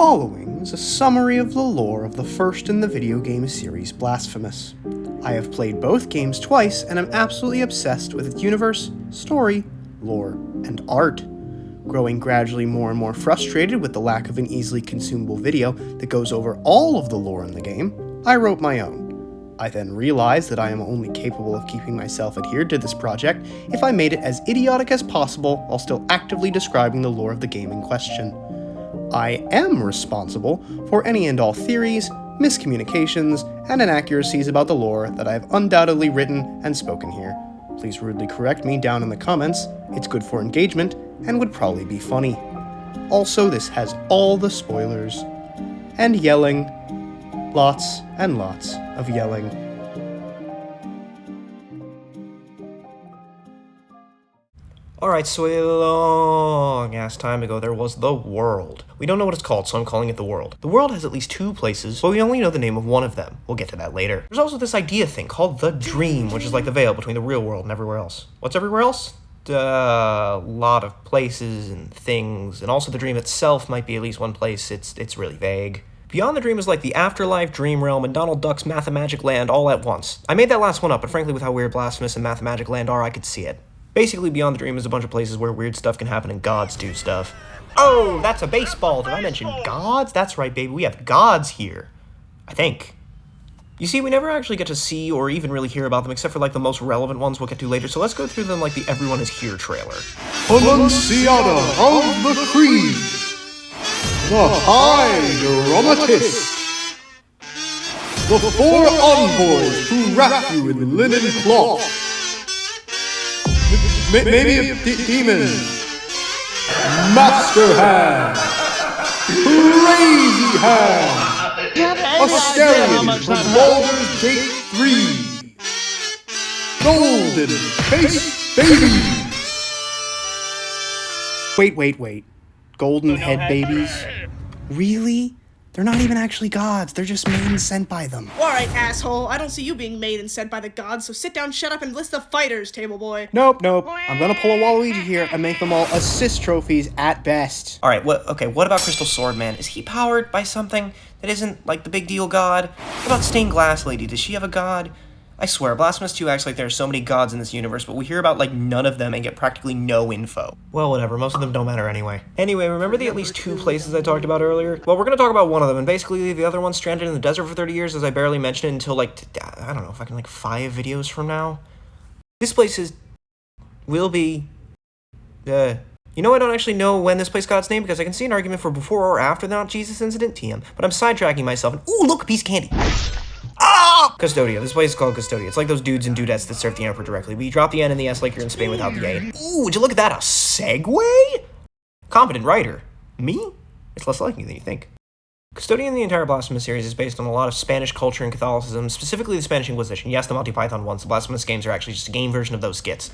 following is a summary of the lore of the first in the video game series Blasphemous. I have played both games twice and am absolutely obsessed with its universe, story, lore, and art. Growing gradually more and more frustrated with the lack of an easily consumable video that goes over all of the lore in the game, I wrote my own. I then realized that I am only capable of keeping myself adhered to this project if I made it as idiotic as possible while still actively describing the lore of the game in question. I am responsible for any and all theories, miscommunications, and inaccuracies about the lore that I have undoubtedly written and spoken here. Please rudely correct me down in the comments. It's good for engagement and would probably be funny. Also, this has all the spoilers. And yelling. Lots and lots of yelling. Alright, so a long ass time ago there was the world. We don't know what it's called, so I'm calling it the world. The world has at least two places, but we only know the name of one of them. We'll get to that later. There's also this idea thing called the dream, which is like the veil between the real world and everywhere else. What's everywhere else? A lot of places and things, and also the dream itself might be at least one place. It's really vague. Beyond the dream is like the afterlife, dream realm, and Donald Duck's Mathemagic Land all at once. I made that last one up, but frankly with how weird Blasphemous and Mathemagic Land are, I could see it. Basically, Beyond the Dream is a bunch of places where weird stuff can happen and gods do stuff. Oh, that's a baseball! Did I mention gods? That's right, baby, we have gods here. I think. You see, we never actually get to see or even really hear about them except for like the most relevant ones we'll get to later, so let's go through them like the Everyone Is Here trailer. Annunciata of the Creed, the High Dramatist, the four envoys who wrap you in linen cloth, maybe a demon, Master Hand, Crazy Hand, Ascarian from Baldur's Gate 3, Golden Face Babies. Wait. Golden head babies? Really? They're not even actually gods, they're just made and sent by them. Alright, asshole, I don't see you being made and sent by the gods, so sit down, shut up, and list the fighters, table boy. Nope. I'm gonna pull a Waluigi here and make them all assist trophies at best. Alright, what about Crystal Swordman? Is he powered by something that isn't, like, the big deal god? What about Stained Glass Lady? Does she have a god? I swear, Blasphemous 2 acts like there are so many gods in this universe, but we hear about, like, none of them and get practically no info. Well, whatever, most of them don't matter anyway. Anyway, remember the at least two places I talked about earlier? Well, we're gonna talk about one of them, and basically leave the other one stranded in the desert for 30 years, as I barely mentioned it until, like, I don't know, fucking, like, 5 videos from now? This place will be, you know, I don't actually know when this place got its name, because I can see an argument for before or after the Not Jesus incident, TM, but I'm sidetracking myself, and ooh, look, a piece of candy! Ah! Custodia. This place is called Custodia. It's like those dudes and dudettes that serve the Emperor directly, but you drop the N and the S like you're in Spain without the A. Ooh, would you look at that? A segue? Competent writer. Me? It's less likely than you think. Custodia in the entire Blasphemous series is based on a lot of Spanish culture and Catholicism, specifically the Spanish Inquisition. Yes, the Monty Python ones. The Blasphemous games are actually just a game version of those skits.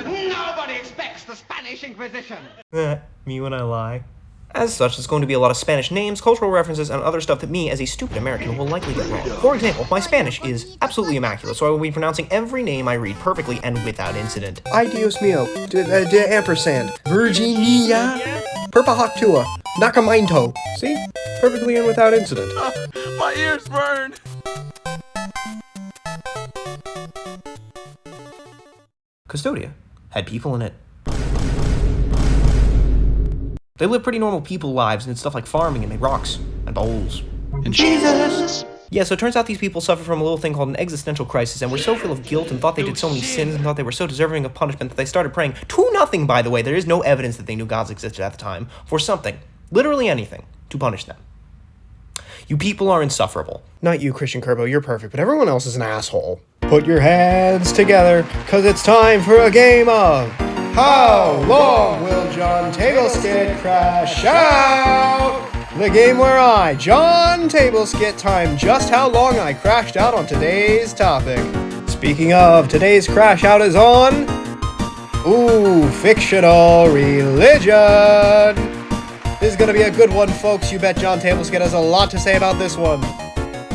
Nobody expects the Spanish Inquisition. Me when I lie. As such, there's going to be a lot of Spanish names, cultural references, and other stuff that me, as a stupid American, will likely get wrong. For example, my Spanish is absolutely immaculate, so I will be pronouncing every name I read perfectly and without incident. Ay Dios mío, de ampersand, Virginia, Perpahactua, Nakaminto. See? Perfectly and without incident. My ears burn. Custodia had people in it. They live pretty normal people lives and did stuff like farming and made rocks and bowls. And Jesus! Yeah, so it turns out these people suffer from a little thing called an existential crisis and were so full of guilt and thought they did so many sins and thought they were so deserving of punishment that they started praying to nothing, by the way. There is no evidence that they knew gods existed at the time. For something. Literally anything. To punish them. You people are insufferable. Not you, Christian Kerbo, you're perfect, but everyone else is an asshole. Put your hands together, cause it's time for a game of... How long will John Tableskit crash out? The game where I, John Tableskit, time just how long I crashed out on today's topic. Speaking of, today's crash out is on... fictional religion. This is gonna be a good one, folks. You bet John Tableskit has a lot to say about this one.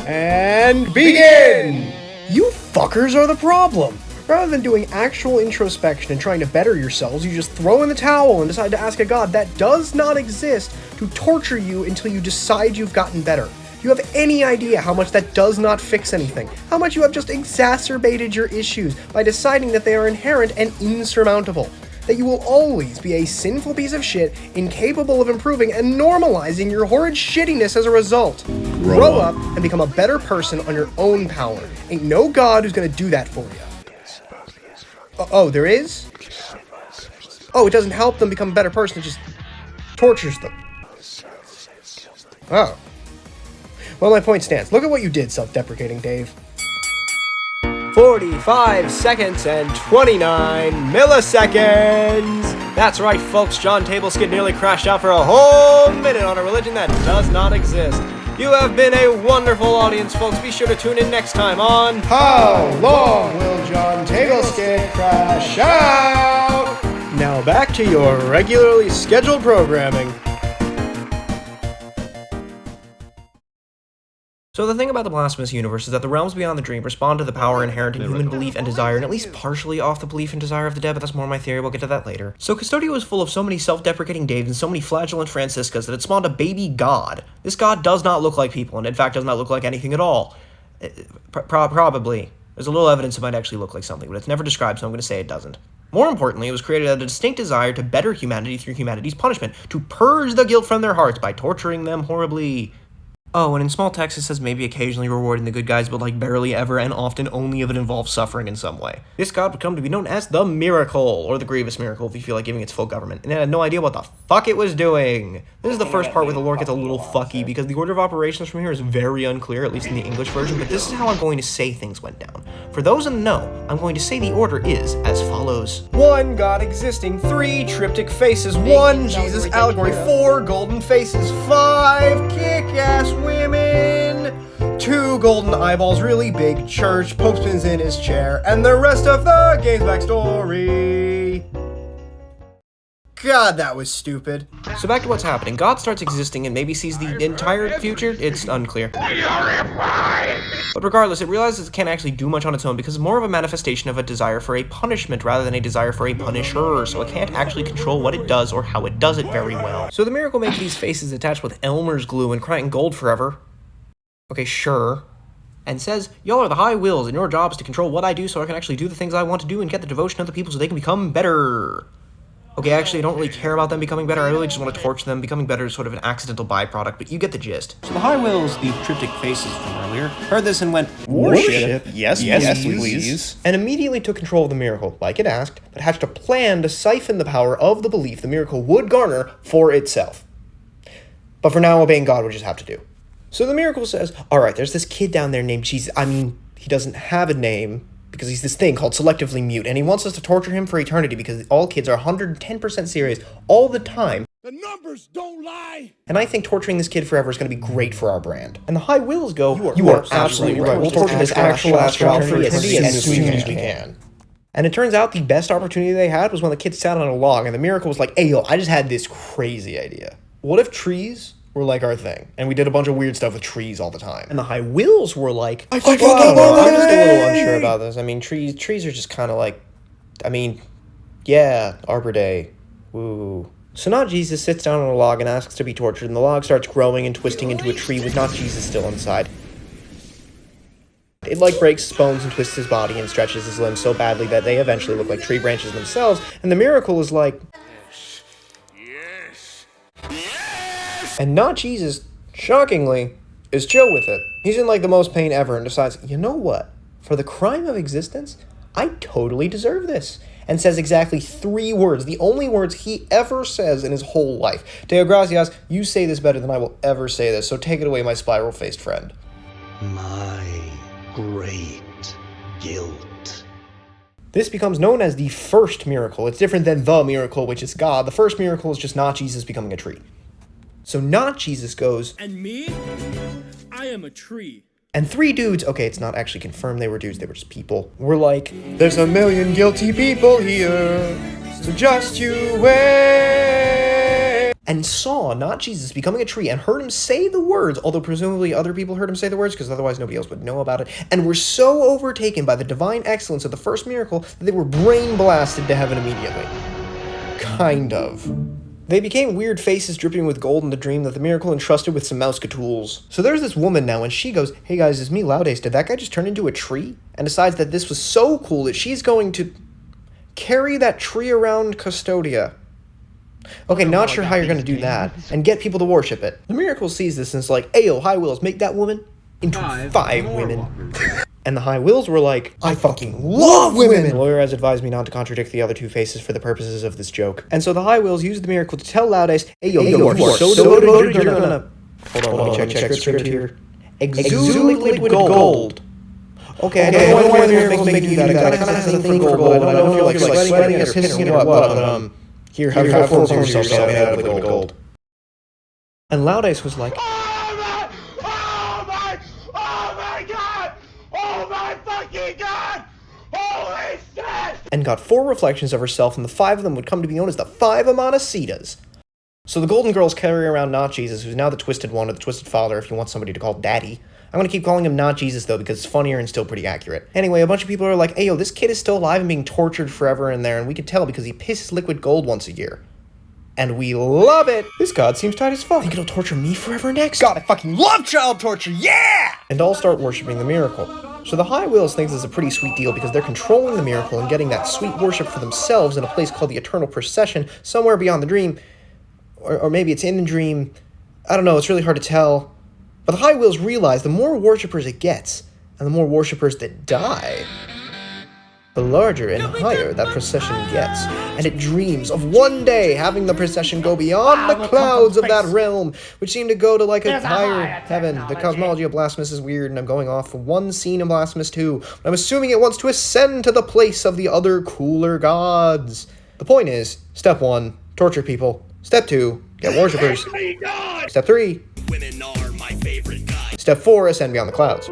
And begin! You fuckers are the problem. Rather than doing actual introspection and trying to better yourselves, you just throw in the towel and decide to ask a god that does not exist to torture you until you decide you've gotten better. Do you have any idea how much that does not fix anything? How much you have just exacerbated your issues by deciding that they are inherent and insurmountable? That you will always be a sinful piece of shit, incapable of improving and normalizing your horrid shittiness as a result. Grow up and become a better person on your own power. Ain't no god who's gonna do that for you. Oh, there is? Oh, it doesn't help them become a better person, it just tortures them. Oh. Well, my point stands. Look at what you did, self-deprecating Dave. 45 seconds and 29 milliseconds! That's right, folks, John Tableskid nearly crashed out for a whole minute on a religion that does not exist. You have been a wonderful audience, folks. Be sure to tune in next time on How long will John Tableskid crash out? Now back to your regularly scheduled programming. So the thing about the Blasphemous universe is that the realms beyond the dream respond to the power inherent in human belief and desire, and at least partially off the belief and desire of the dead, but that's more my theory, we'll get to that later. So Custodia was full of so many self-deprecating Daves and so many flagellant Franciscas that it spawned a baby god. This god does not look like people, and in fact does not look like anything at all. Probably. There's a little evidence it might actually look like something, but it's never described, so I'm going to say it doesn't. More importantly, it was created out of a distinct desire to better humanity through humanity's punishment, to purge the guilt from their hearts by torturing them horribly. Oh, and in small text it says maybe occasionally rewarding the good guys, but like barely ever and often only if it involves suffering in some way. This god would come to be known as the Miracle, or the Grievous Miracle if you feel like giving its full government, and it had no idea what the fuck it was doing. This is the first part where the lore gets a little fucky, because the order of operations from here is very unclear, at least in the English version, but this is how I'm going to say things went down. For those in the know, I'm going to say the order is as follows. 1 God existing, 3 triptych faces, 1 Jesus allegory, 4 golden faces, 5 kick-ass women, 2 golden eyeballs, really big church, Pope spins in his chair, and the rest of the game's backstory. God, that was stupid. So back to what's happening. God starts existing and maybe sees the entire future. It's unclear. But regardless, it realizes it can't actually do much on its own because it's more of a manifestation of a desire for a punishment rather than a desire for a punisher, so it can't actually control what it does or how it does it very well. So the Miracle makes these faces attached with Elmer's glue and crying gold forever. Okay, sure. And says, y'all are the high wills and your job is to control what I do so I can actually do the things I want to do and get the devotion of the people so they can become better. Okay, actually, I don't really care about them becoming better. I really just want to torture them. Becoming better is sort of an accidental byproduct, but you get the gist. So the High Wills, the triptych faces from earlier, heard this and went, Worship? Yes, please. And immediately took control of the Miracle, like it asked, but hatched a plan to siphon the power of the belief the Miracle would garner for itself. But for now, obeying God would just have to do. So the Miracle says, alright, there's this kid down there named Jesus. I mean, he doesn't have a name, because he's this thing called selectively mute, and he wants us to torture him for eternity because all kids are 110% serious all the time. The numbers don't lie! And I think torturing this kid forever is going to be great for our brand. And the High Wills go, you are absolutely right. We'll torture this actual astral for eternity as soon as we can. And it turns out the best opportunity they had was when the kid sat on a log, and the Miracle was like, hey yo, I just had this crazy idea. What if trees were like our thing, and we did a bunch of weird stuff with trees all the time? And the High Wills were like, I'm just a little unsure about this. I mean, trees are just kind of like, I mean, yeah, Arbor Day, woo. So not Jesus sits down on a log and asks to be tortured, and the log starts growing and twisting into a tree with not Jesus still inside. It like breaks his bones and twists his body and stretches his limbs so badly that they eventually look like tree branches themselves, and the Miracle is like, and not Jesus, shockingly, is chill with it. He's in like the most pain ever and decides, you know what? For the crime of existence, I totally deserve this. And says exactly 3 words, the only words he ever says in his whole life. Deo gracias, you say this better than I will ever say this, so take it away, my spiral-faced friend. My great guilt. This becomes known as the first miracle. It's different than the miracle, which is God. The first miracle is just not Jesus becoming a tree. So not Jesus goes, and me? I am a tree. And 3 dudes, okay, it's not actually confirmed they were dudes, they were just people, were like, there's a million guilty people here, so just you wait. and saw not Jesus becoming a tree and heard him say the words, although presumably other people heard him say the words because otherwise nobody else would know about it, and were so overtaken by the divine excellence of the first miracle that they were brain blasted to heaven immediately. Kind of. They became weird faces dripping with gold in the dream that the miracle entrusted with some mouse-tools. So there's this woman now, and she goes, "Hey guys, it's me, Laudace. Did that guy just turn into a tree?" And decides that this was so cool that she's going to carry that tree around Custodia. Okay, not sure how you're going to do that, and get people to worship it. The miracle sees this and is like, "Ayo, High Wills, make that woman into five women." And the High Wills were like, "I fucking love women!" The lawyer has advised me not to contradict the other two faces for the purposes of this joke. And so the High Wills used the miracle to tell Laudace, "Hey, you are so devoted, you're gonna..." Hold on, check script here. Exude liquid gold. Okay, I don't know why the miracles make you do that. I kind of have a thing for gold, I don't feel like sweating or pissing or what, but here, have 4 yourself made out of liquid gold. And Laudace was like, and got 4 reflections of herself, and the 5 of them would come to be known as the 5 Amanecitas. So the Golden Girls carry around not Jesus, who's now the Twisted One, or the Twisted Father, if you want somebody to call Daddy. I'm gonna keep calling him not Jesus, though, because it's funnier and still pretty accurate. Anyway, a bunch of people are like, "Hey, yo, this kid is still alive and being tortured forever in there," and we can tell because he pisses liquid gold once a year. And we love it! This god seems tight as fuck. Think it'll torture me forever next? God, I fucking love child torture, yeah! And all start worshipping the miracle. So the High Wills think this is a pretty sweet deal because they're controlling the miracle and getting that sweet worship for themselves in a place called the Eternal Procession, somewhere beyond the dream. Or maybe it's in the dream. I don't know, it's really hard to tell. But the High Wills realize the more worshippers it gets, and the more worshippers that die, the larger and higher that procession gets, and it dreams of one day having the procession go beyond the clouds of that realm, which seem to go to like a higher heaven. The cosmology of Blasphemous is weird, and I'm going off from one scene in Blasphemous 2, but I'm assuming it wants to ascend to the place of the other cooler gods. The point is, step 1, torture people. Step 2, get worshippers. Step 3, women are my favorite guys. Step 4, ascend beyond the clouds.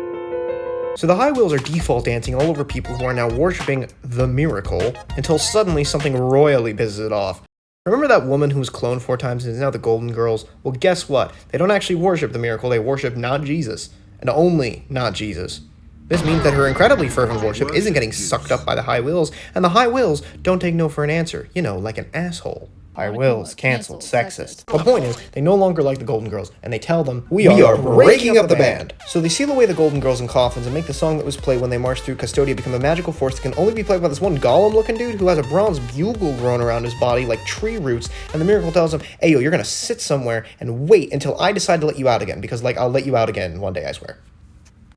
So the High Wills are default dancing all over people who are now worshipping the miracle until suddenly something royally pisses it off. Remember that woman who was cloned 4 times and is now the Golden Girls? Well, guess what? They don't actually worship the miracle, they worship not Jesus. And only not Jesus. This means that her incredibly fervent worship isn't getting sucked up by the High Wills, and the High Wills don't take no for an answer. You know, like an asshole. High Wills, cancelled, sexist. The point is, they no longer like the Golden Girls, and they tell them, we are breaking up the band. So they seal away the Golden Girls in coffins and make the song that was played when they marched through Custodia become a magical force that can only be played by this one golem-looking dude who has a bronze bugle growing around his body like tree roots, and the miracle tells him, "Hey yo, you're gonna sit somewhere and wait until I decide to let you out again, because like, I'll let you out again one day, I swear."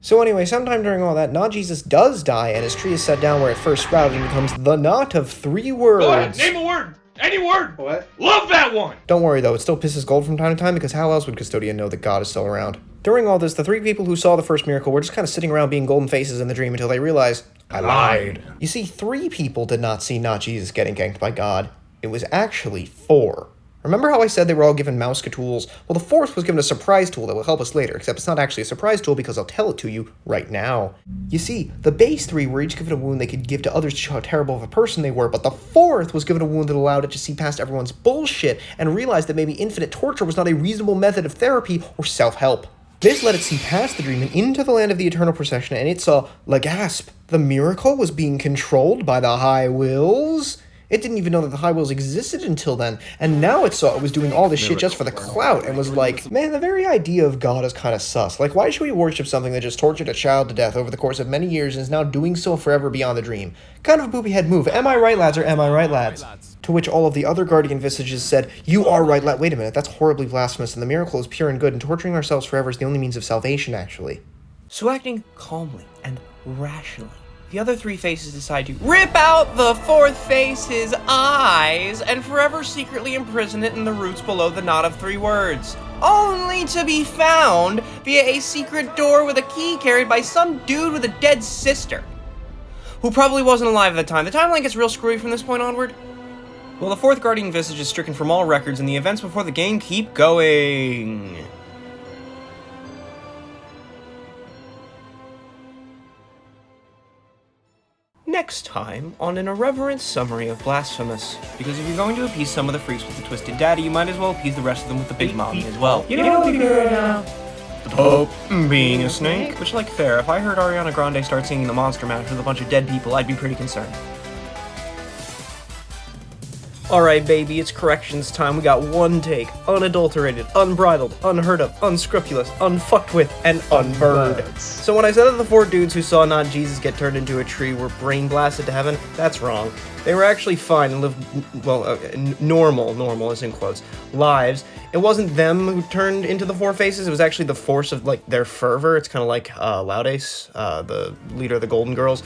So anyway, sometime during all that, not Jesus does die, and his tree is set down where it first sprouted and becomes the knot of 3 words. Go ahead, name a word! Any word! What? Love that one! Don't worry though, it still pisses gold from time to time, because how else would Custodia know that God is still around? During all this, the 3 people who saw the first miracle were just kind of sitting around being golden faces in the dream until they realized, I lied. You see, 3 people did not see not Jesus getting ganked by God. It was actually 4. Remember how I said they were all given mouse tools? Well, the 4th was given a surprise tool that will help us later, except it's not actually a surprise tool because I'll tell it to you right now. You see, the base 3 were each given a wound they could give to others to show how terrible of a person they were, but the 4th was given a wound that allowed it to see past everyone's bullshit and realize that maybe infinite torture was not a reasonable method of therapy or self-help. This let it see past the dream and into the land of the Eternal Procession, and it saw, la gasp, the miracle was being controlled by the High Wills? It didn't even know that the High Wills existed until then, and now it saw it was doing all this shit just for the clout, and was like, man, the very idea of God is kind of sus. Like, why should we worship something that just tortured a child to death over the course of many years and is now doing so forever beyond the dream? Kind of a poopy head move. Am I right, lads, or am I right, lads? To which all of the other guardian visages said, you are right, lad. Wait a minute, that's horribly blasphemous, and the miracle is pure and good, and torturing ourselves forever is the only means of salvation, actually. So acting calmly and rationally, the other 3 faces decide to rip out the 4th face's eyes and forever secretly imprison it in the roots below the knot of 3 words. Only to be found via a secret door with a key carried by some dude with a dead sister, who probably wasn't alive at the time. The timeline gets real screwy from this point onward. Well, the 4th guardian visage is stricken from all records, and the events before the game keep going. next time on an irreverent summary of Blasphemous. Because if you're going to appease some of the freaks with the twisted daddy, you might as well appease the rest of them with the big mommy as well. You know what we do right now? The Pope being a snake? Which, like, fair, if I heard Ariana Grande start singing the Monster Mash with a bunch of dead people, I'd be pretty concerned. Alright, baby, it's corrections time. We got one take. Unadulterated, unbridled, unheard of, unscrupulous, unfucked with, and unburned. So when I said that the 4 dudes who saw not Jesus get turned into a tree were brain blasted to heaven, that's wrong. They were actually fine and lived, well, normal is in quotes, lives. It wasn't them who turned into the 4 faces, it was actually the force of, like, their fervor. It's kind of like Laudace, the leader of the Golden Girls.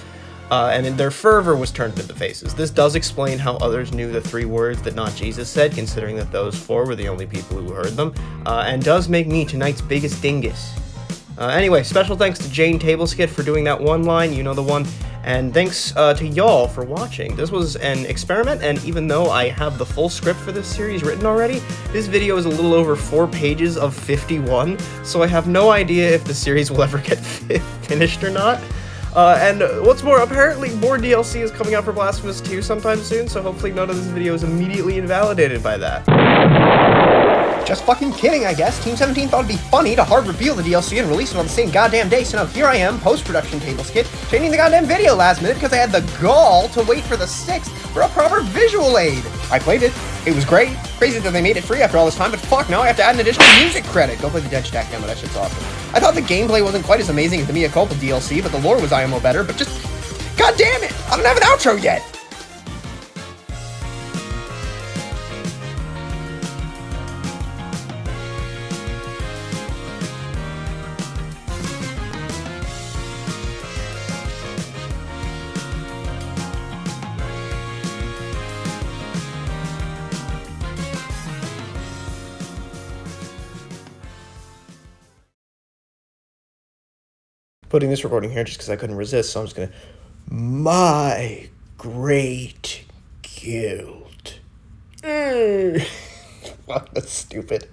And their fervor was turned into faces. This does explain how others knew the 3 words that not Jesus said, considering that those 4 were the only people who heard them, and does make me tonight's biggest dingus. Anyway, special thanks to Jane Tableskid for doing that one line, you know the one, and thanks to y'all for watching. This was an experiment, and even though I have the full script for this series written already, this video is a little over 4 pages of 51, so I have no idea if the series will ever get finished or not. And what's more, apparently more DLC is coming out for Blasphemous 2 sometime soon, so hopefully none of this video is immediately invalidated by that. Just fucking kidding, I guess. Team 17 thought it'd be funny to hard reveal the DLC and release it on the same goddamn day, so now here I am, post-production table skit, changing the goddamn video last minute because I had the gall to wait for the 6th for a proper visual aid. I played it. It was great. Crazy that they made it free after all this time, but fuck, now I have to add an additional music credit. Go play the Dead Stack demo, that shit's awesome. I thought the gameplay wasn't quite as amazing as the Mia Culpa DLC, but the lore was IMO better, but just... God damn it! I don't have an outro yet! Putting this recording here just because I couldn't resist, so I'm just gonna... My great guilt. Fuck, that's stupid.